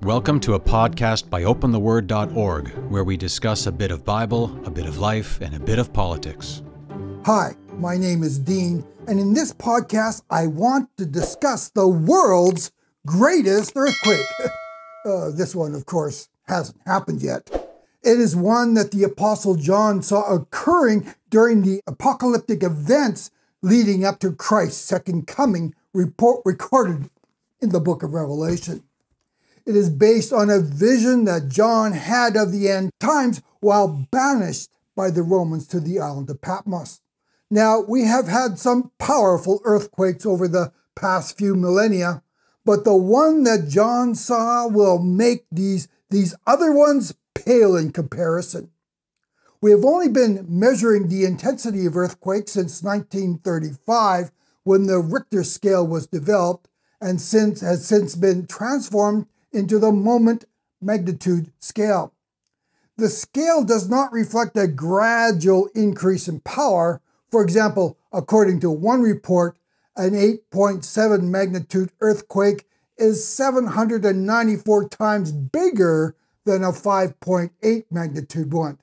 Welcome to a podcast by opentheword.org, where we discuss a bit of Bible, a bit of life, and a bit of politics. Hi, my name is Dean, and in this podcast, I want to discuss the world's greatest earthquake. This one, of course, hasn't happened yet. It is one that the Apostle John saw occurring during the apocalyptic events leading up to Christ's second coming, recorded in the book of Revelation. It is based on a vision that John had of the end times while banished by the Romans to the island of Patmos. Now, we have had some powerful earthquakes over the past few millennia, but the one that John saw will make these other ones pale in comparison. We have only been measuring the intensity of earthquakes since 1935, when the Richter scale was developed, and has since been transformed into the moment magnitude scale. The scale does not reflect a gradual increase in power. For example, according to one report, an 8.7 magnitude earthquake is 794 times bigger than a 5.8 magnitude one.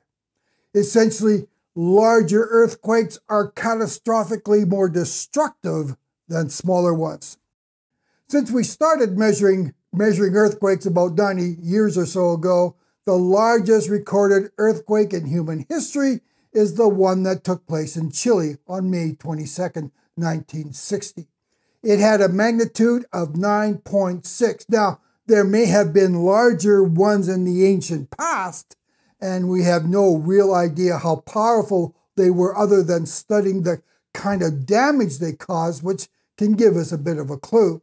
Essentially, larger earthquakes are catastrophically more destructive than smaller ones. Since we started measuring earthquakes about 90 years or so ago, the largest recorded earthquake in human history is the one that took place in Chile on May 22nd, 1960. It had a magnitude of 9.6. Now, there may have been larger ones in the ancient past, and we have no real idea how powerful they were other than studying the kind of damage they caused, which can give us a bit of a clue.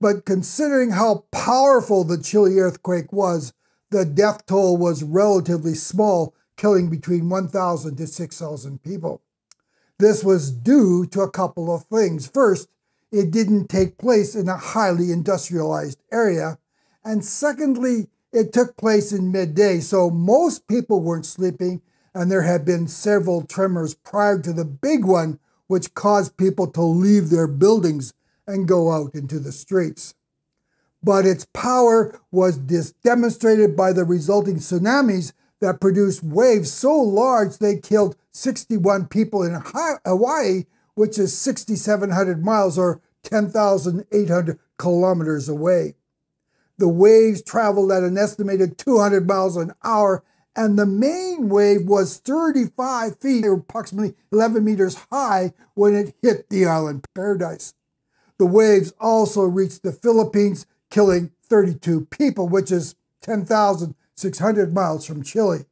But considering how powerful the Chile earthquake was, the death toll was relatively small, killing between 1,000 to 6,000 people. This was due to a couple of things. First, it didn't take place in a highly industrialized area. And secondly, it took place in midday, so most people weren't sleeping, and there had been several tremors prior to the big one, which caused people to leave their buildings and go out into the streets. But its power was demonstrated by the resulting tsunamis that produced waves so large they killed 61 people in Hawaii, which is 6,700 miles or 10,800 kilometers away. The waves traveled at an estimated 200 miles an hour, and the main wave was 35 feet, or approximately 11 meters high, when it hit the island paradise. The waves also reached the Philippines, killing 32 people, which is 10,600 miles from Chile.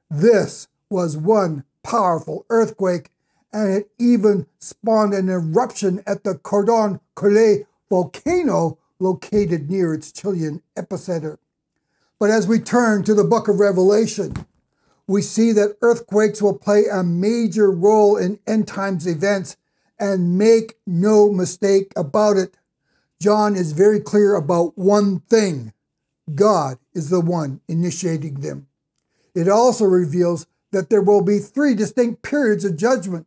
This was one powerful earthquake, and it even spawned an eruption at the Cordon Colle volcano located near its Chilean epicenter. But as we turn to the book of Revelation, we see that earthquakes will play a major role in end times events, and make no mistake about it. John is very clear about one thing: God is the one initiating them. It also reveals that there will be three distinct periods of judgment.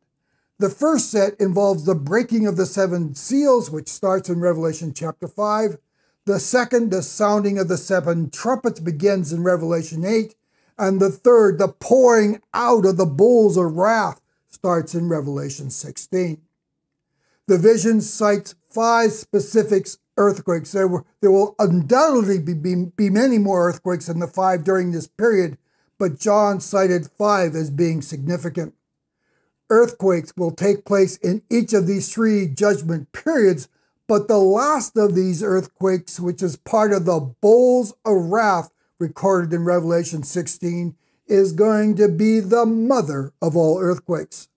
The first set involves the breaking of the seven seals, which starts in Revelation chapter 5. The second, the sounding of the seven trumpets, begins in Revelation 8. And the third, the pouring out of the bowls of wrath, starts in Revelation 16. The vision cites 5 specific earthquakes. There will undoubtedly be many more earthquakes than the 5 during this period, but John cited 5 as being significant. Earthquakes will take place in each of these 3 judgment periods, but the last of these earthquakes, which is part of the bowls of wrath recorded in Revelation 16, is going to be the mother of all earthquakes.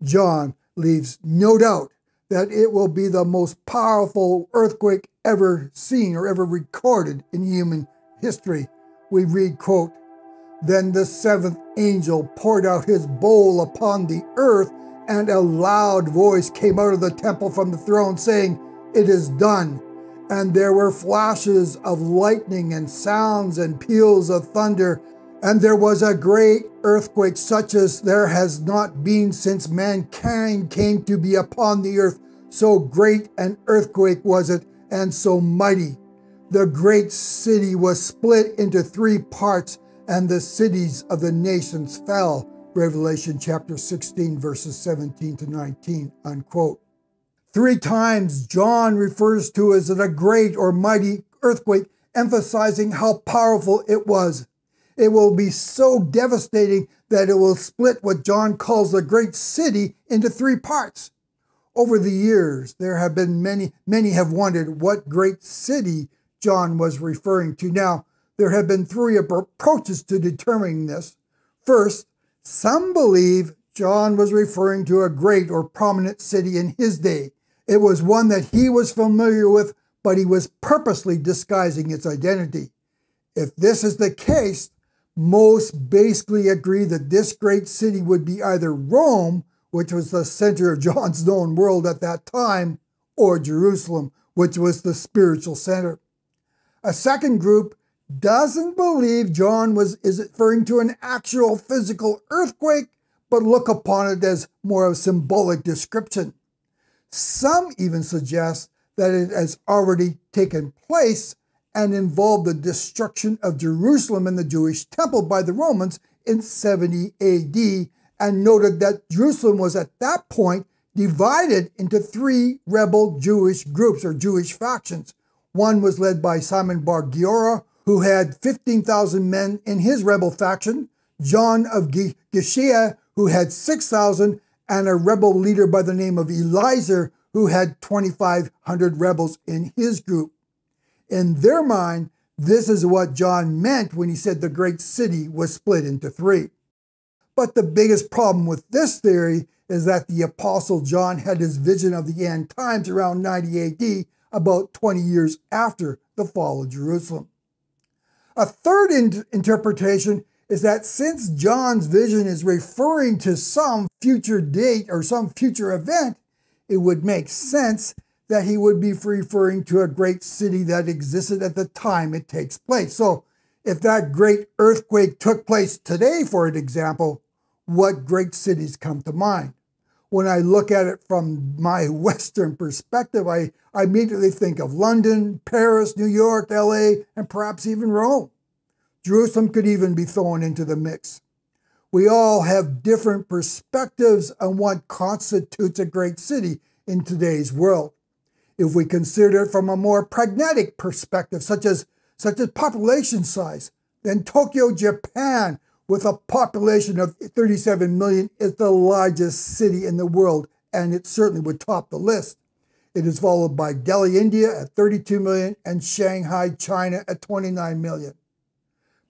John leaves no doubt that it will be the most powerful earthquake ever seen or ever recorded in human history. We read, quote, "Then the 7th angel poured out his bowl upon the earth, and a loud voice came out of the temple from the throne, saying, 'It is done.' And there were flashes of lightning and sounds and peals of thunder, and there was a great earthquake such as there has not been since mankind came to be upon the earth. So great an earthquake was it, and so mighty. The great city was split into 3 parts, and the cities of the nations fell. Revelation chapter 16, verses 17 to 19, unquote. 3 times John refers to it as a great or mighty earthquake, emphasizing how powerful it was. It will be so devastating that it will split what John calls the great city into 3 parts. Over the years, there have been many have wondered what great city John was referring to. Now, there have been 3 approaches to determining this. First, some believe John was referring to a great or prominent city in his day. It was one that he was familiar with, but he was purposely disguising its identity. If this is the case, most basically agree that this great city would be either Rome, which was the center of John's known world at that time, or Jerusalem, which was the spiritual center. A second group doesn't believe John is referring to an actual physical earthquake, but look upon it as more of a symbolic description. Some even suggest that it has already taken place and involved the destruction of Jerusalem and the Jewish temple by the Romans in 70 AD, and noted that Jerusalem was at that point divided into 3 rebel Jewish groups or Jewish factions. One was led by Simon Bar Giora, who had 15,000 men in his rebel faction, John of Geshia, who had 6,000, and a rebel leader by the name of Eliezer, who had 2,500 rebels in his group. In their mind, this is what John meant when he said the great city was split into 3. But the biggest problem with this theory is that the Apostle John had his vision of the end times around 90 AD, about 20 years after the fall of Jerusalem. A third interpretation is that since John's vision is referring to some future date or some future event, it would make sense that he would be referring to a great city that existed at the time it takes place. So if that great earthquake took place today, for an example, what great cities come to mind? When I look at it from my Western perspective, I immediately think of London, Paris, New York, LA, and perhaps even Rome. Jerusalem could even be thrown into the mix. We all have different perspectives on what constitutes a great city in today's world. If we consider it from a more pragmatic perspective, such as population size, then Tokyo, Japan, with a population of 37 million, is the largest city in the world, and it certainly would top the list. It is followed by Delhi, India at 32 million, and Shanghai, China at 29 million.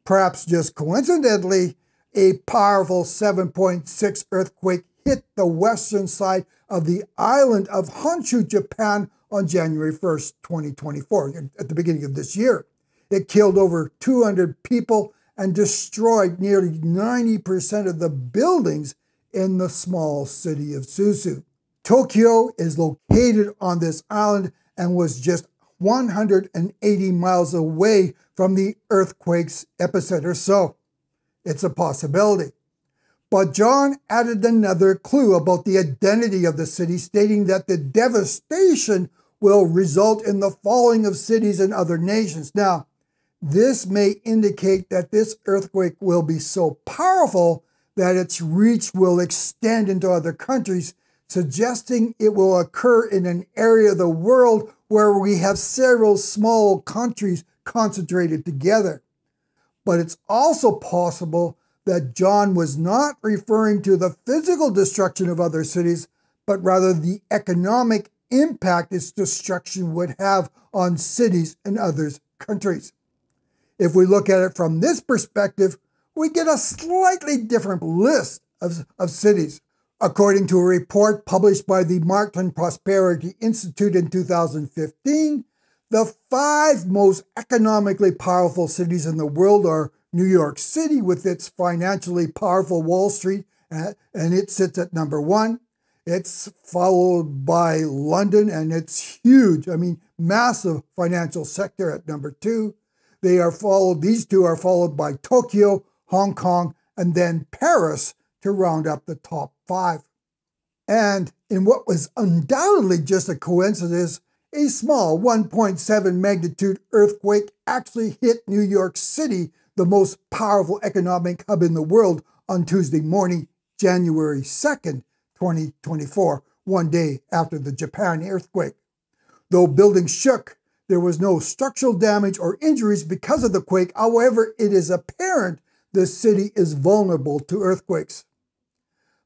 Perhaps just coincidentally, a powerful 7.6 earthquake hit the western side of the island of Honshu, Japan on January 1st, 2024, at the beginning of this year. It killed over 200 people and destroyed nearly 90% of the buildings in the small city of Suzu. Tokyo is located on this island and was just 180 miles away from the earthquake's epicenter, so it's a possibility. But John added another clue about the identity of the city, stating that the devastation will result in the falling of cities and other nations. Now, this may indicate that this earthquake will be so powerful that its reach will extend into other countries, suggesting it will occur in an area of the world where we have several small countries concentrated together. But it's also possible that John was not referring to the physical destruction of other cities, but rather the economic impact its destruction would have on cities in other countries. If we look at it from this perspective, we get a slightly different list of cities. According to a report published by the Martin Prosperity Institute in 2015, the 5 most economically powerful cities in the world are New York City with its financially powerful Wall Street, and it sits at number 1. It's followed by London and its huge, massive financial sector at number 2. These 2 are followed by Tokyo, Hong Kong, and then Paris to round up the top 5. And in what was undoubtedly just a coincidence, A small 1.7 magnitude earthquake actually hit New York City, the most powerful economic hub in the world, on Tuesday morning, January 2nd, 2024, one day after the Japan earthquake. Though buildings shook, there was no structural damage or injuries because of the quake. However, it is apparent the city is vulnerable to earthquakes.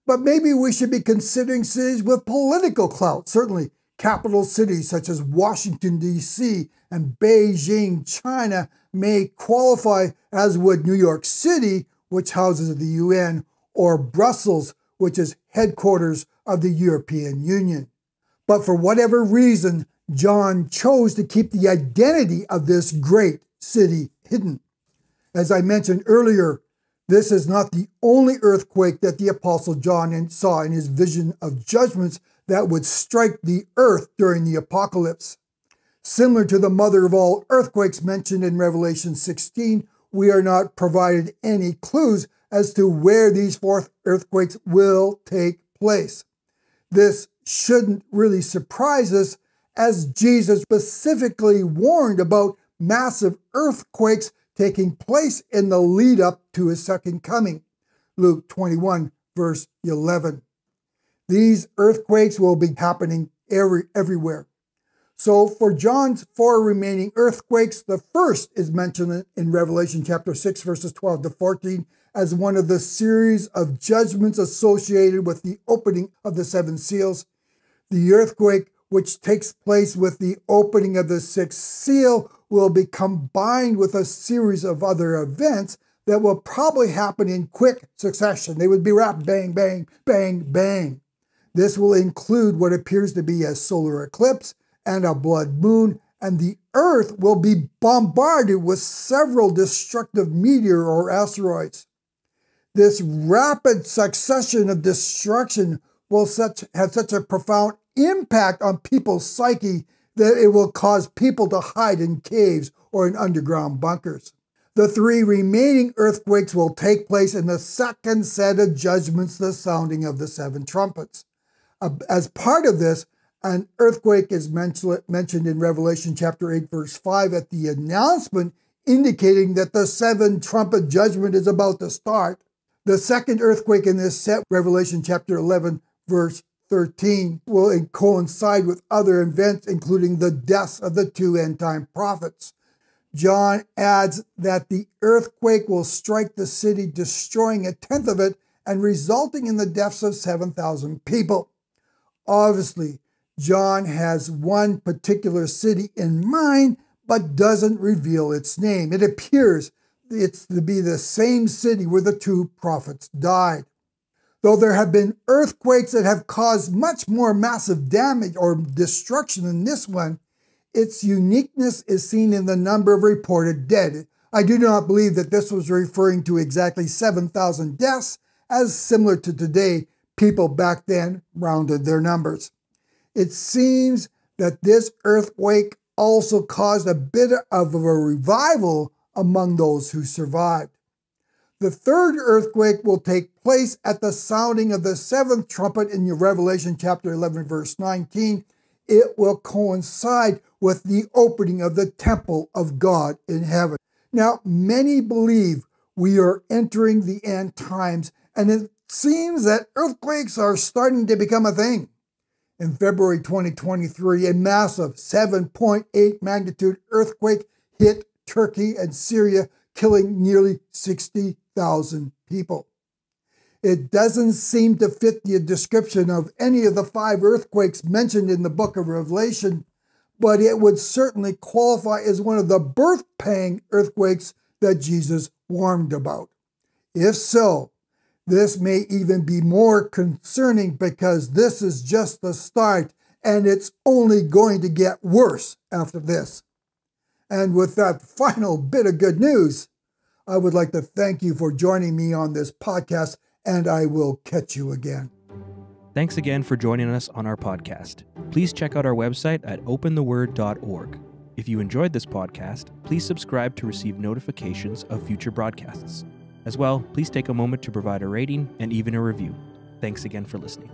But maybe we should be considering cities with political clout. Certainly, capital cities such as Washington, D.C. and Beijing, China may qualify, as would New York City, which houses the UN, or Brussels, which is headquarters of the European Union. But for whatever reason, John chose to keep the identity of this great city hidden. As I mentioned earlier, this is not the only earthquake that the Apostle John saw in his vision of judgments that would strike the earth during the apocalypse. Similar to the mother of all earthquakes mentioned in Revelation 16, we are not provided any clues as to where these fourth earthquakes will take place. This shouldn't really surprise us, as Jesus specifically warned about massive earthquakes taking place in the lead up to his second coming. Luke 21, verse 11. These earthquakes will be happening everywhere. So for John's four remaining earthquakes, the first is mentioned in Revelation chapter 6, verses 12 to 14, as one of the series of judgments associated with the opening of the seven seals. The earthquake, which takes place with the opening of the sixth seal, will be combined with a series of other events that will probably happen in quick succession. They would be wrapped bang, bang, bang, bang. This will include what appears to be a solar eclipse and a blood moon, and the Earth will be bombarded with several destructive meteor or asteroids. This rapid succession of destruction will have such a profound impact on people's psyche that it will cause people to hide in caves or in underground bunkers. The three remaining earthquakes will take place in the second set of judgments, the sounding of the seven trumpets. As part of this, an earthquake is mentioned in Revelation chapter 8, verse 5 at the announcement indicating that the seven trumpet judgment is about to start. The second earthquake in this set, Revelation chapter 11, verse 13, will coincide with other events, including the deaths of the two end-time prophets. John adds that the earthquake will strike the city, destroying a tenth of it and resulting in the deaths of 7,000 people. Obviously, John has one particular city in mind, but doesn't reveal its name. It appears it's to be the same city where the two prophets died. Though there have been earthquakes that have caused much more massive damage or destruction than this one, its uniqueness is seen in the number of reported dead. I do not believe that this was referring to exactly 7,000 deaths, as similar to today, people back then rounded their numbers. It seems that this earthquake also caused a bit of a revival among those who survived. The third earthquake will take place at the sounding of the seventh trumpet in Revelation chapter 11, verse 19. It will coincide with the opening of the temple of God in heaven. Now, many believe we are entering the end times, and it seems that earthquakes are starting to become a thing. In February 2023, a massive 7.8 magnitude earthquake hit Turkey and Syria, killing nearly 60,000 people. It doesn't seem to fit the description of any of the 5 earthquakes mentioned in the book of Revelation, but it would certainly qualify as one of the birth pang earthquakes that Jesus warned about. If so, this may even be more concerning because this is just the start and it's only going to get worse after this. And with that final bit of good news, I would like to thank you for joining me on this podcast, and I will catch you again. Thanks again for joining us on our podcast. Please check out our website at opentheword.org. If you enjoyed this podcast, please subscribe to receive notifications of future broadcasts. As well, please take a moment to provide a rating and even a review. Thanks again for listening.